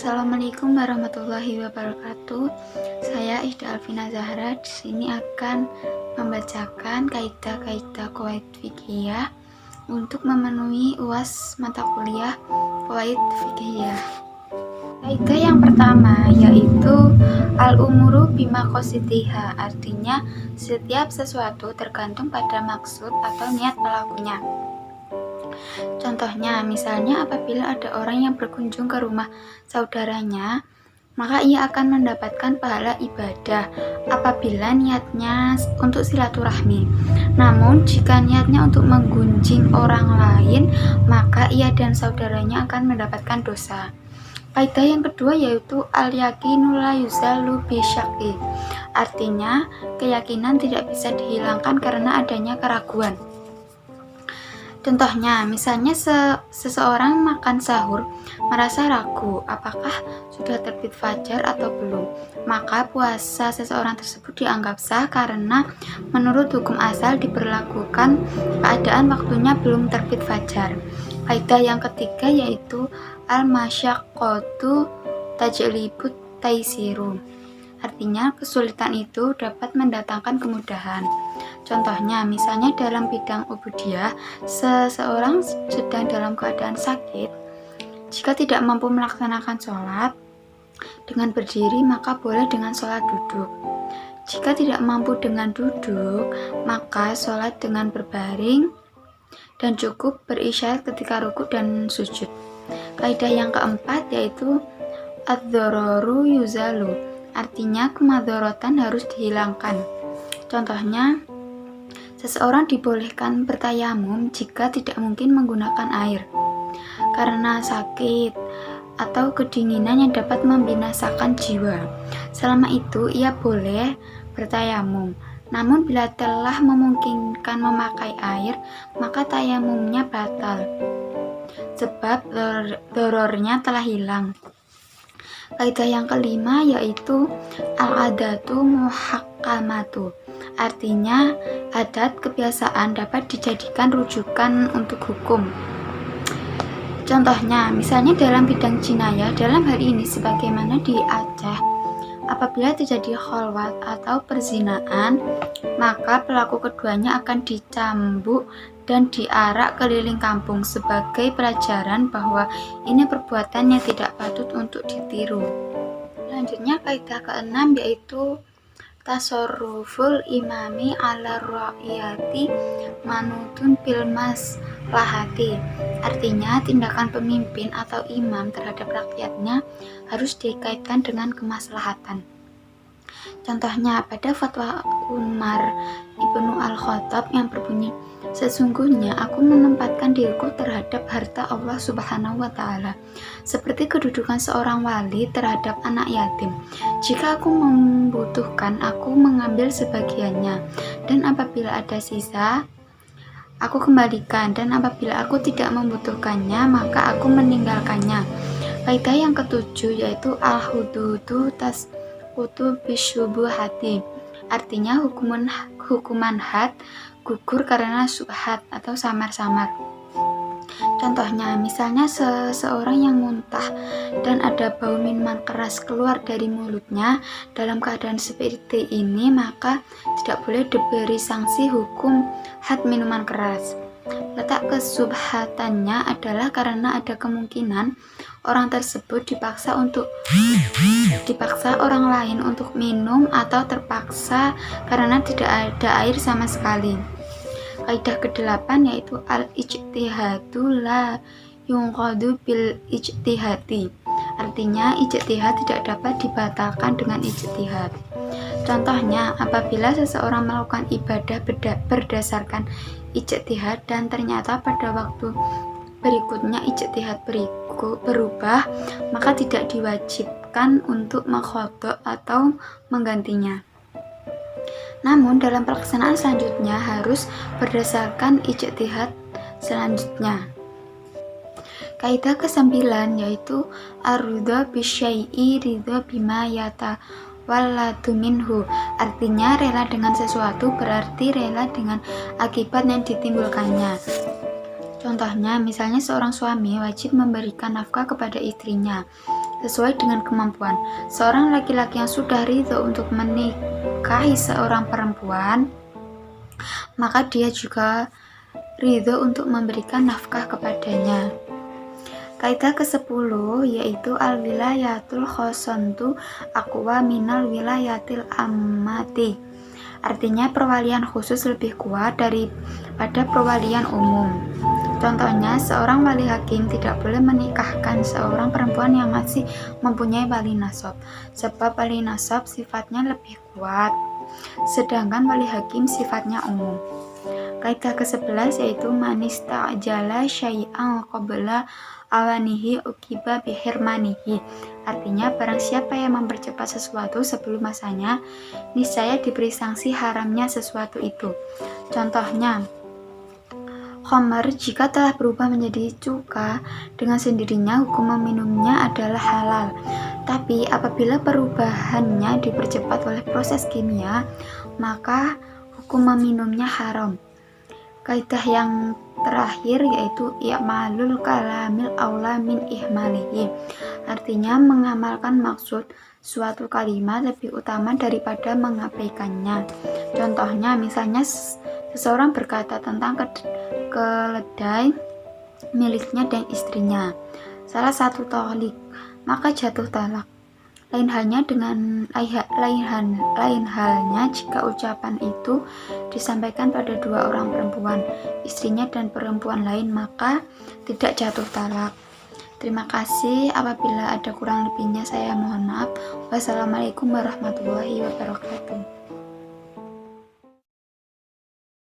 Assalamualaikum warahmatullahi wabarakatuh. Saya Ida Alvina Zahra di sini akan membacakan kaidah-kaidah qawaid fiqhiyah untuk memenuhi UAS mata kuliah qawaid fiqhiyah. Kaidah yang pertama yaitu al-umuru bimaqasidiha, artinya setiap sesuatu tergantung pada maksud atau niat pelakunya. Contohnya, misalnya apabila ada orang yang berkunjung ke rumah saudaranya, maka ia akan mendapatkan pahala ibadah apabila niatnya untuk silaturahmi. Namun, jika niatnya untuk menggunjing orang lain, maka ia dan saudaranya akan mendapatkan dosa. Kaidah yang kedua yaitu al-yaqinu la yuzalu bisyaki, artinya keyakinan tidak bisa dihilangkan karena adanya keraguan. Contohnya, misalnya seseorang makan sahur merasa ragu apakah sudah terbit fajar atau belum, maka puasa seseorang tersebut dianggap sah karena menurut hukum asal diberlakukan keadaan waktunya belum terbit fajar. Kaidah yang ketiga yaitu al-masyaqqatu tajlibut taisiru, artinya kesulitan itu dapat mendatangkan kemudahan. Contohnya, misalnya dalam bidang ubudiyah, seseorang sedang dalam keadaan sakit. Jika tidak mampu melaksanakan sholat dengan berdiri, maka boleh dengan sholat duduk. Jika tidak mampu dengan duduk, maka sholat dengan berbaring dan cukup berisyarat ketika ruku dan sujud. Kaidah yang keempat yaitu ad-dhararu yuzalu, artinya kemadharatan harus dihilangkan. Contohnya, seseorang dibolehkan bertayamum jika tidak mungkin menggunakan air karena sakit atau kedinginan yang dapat membinasakan jiwa. Selama itu ia boleh bertayamum. Namun bila telah memungkinkan memakai air, maka tayamumnya batal sebab dorornya telah hilang. Kaidah yang kelima yaitu al-adatu muhakkamatu, artinya adat kebiasaan dapat dijadikan rujukan untuk hukum. Contohnya, misalnya dalam bidang jinayah, dalam hal ini sebagaimana di Aceh, apabila terjadi khalwat atau perzinaan, maka pelaku keduanya akan dicambuk dan diarak keliling kampung sebagai pelajaran bahwa ini perbuatan yang tidak patut untuk ditiru. Selanjutnya kaidah keenam yaitu tasarruful imami ala ra'iyati manutun bil maslahati, artinya tindakan pemimpin atau imam terhadap rakyatnya harus dikaitkan dengan kemaslahatan. Contohnya pada fatwa Umar ibnu al-Khattab yang berbunyi, sesungguhnya aku menempatkan diriku terhadap harta Allah Subhanahu wa Ta'ala seperti kedudukan seorang wali terhadap anak yatim. Jika aku membutuhkan, aku mengambil sebagiannya, dan apabila ada sisa, aku kembalikan, dan apabila aku tidak membutuhkannya, maka aku meninggalkannya. Kaidah yang ketujuh yaitu al-hududu tasqutu bisyubuhati, artinya hukuman had gugur karena syubhat atau samar-samar. Contohnya, misalnya seseorang yang muntah dan ada bau minuman keras keluar dari mulutnya, dalam keadaan seperti ini maka tidak boleh diberi sanksi hukum had minuman keras. Letak kesubhatannya adalah karena ada kemungkinan orang tersebut dipaksa orang lain untuk minum atau terpaksa karena tidak ada air sama sekali. Kaidah ke-8 yaitu al-ijtihadu la yunqadu bil ijtihadi, artinya ijtihad tidak dapat dibatalkan dengan ijtihad. Contohnya, apabila seseorang melakukan ibadah berdasarkan ijtihad dan ternyata pada waktu berikutnya ijtihad berubah, maka tidak diwajibkan untuk mengqadha atau menggantinya. Namun dalam pelaksanaan selanjutnya harus berdasarkan ijtihad selanjutnya. Kaidah ke-9 yaitu ar-ridha bisyai'i ridha bima yatawalladu minhu, artinya rela dengan sesuatu berarti rela dengan akibat yang ditimbulkannya. Contohnya, misalnya seorang suami wajib memberikan nafkah kepada istrinya. sesuai dengan kemampuan. Seorang laki-laki yang sudah ridho untuk menikahi seorang perempuan, maka dia juga ridho untuk memberikan nafkah kepadanya. Kaidah ke-10 yaitu al-wilayatul khosantu aqwa minal wilayatil ammati. Artinya perwalian khusus lebih kuat daripada perwalian umum. Contohnya, seorang wali hakim tidak boleh menikahkan seorang perempuan yang masih mempunyai wali nasab, sebab wali nasab sifatnya lebih kuat, sedangkan wali hakim sifatnya umum. Kaidah ke-11 yaitu manista'jala syai'an qabla awanihi uqiba bihirmanihi. Artinya, barang siapa yang mempercepat sesuatu sebelum masanya, niscaya diberi sanksi haramnya sesuatu itu. Contohnya, khamar jika telah berubah menjadi cuka, dengan sendirinya hukum meminumnya adalah halal. Tapi apabila perubahannya dipercepat oleh proses kimia, maka hukum meminumnya haram. Kaidah yang terakhir yaitu i'malul kalamil aula min ihmalihi. Artinya, mengamalkan maksud suatu kalimat lebih utama daripada mengabaikannya. Contohnya, misalnya seseorang berkata tentang keledai miliknya dan istrinya, salah satu tolik, maka jatuh talak. Lain halnya jika ucapan itu disampaikan pada dua orang perempuan, istrinya dan perempuan lain, maka tidak jatuh talak. Terima kasih. Apabila ada kurang lebihnya saya mohon maaf. Wassalamualaikum warahmatullahi wabarakatuh.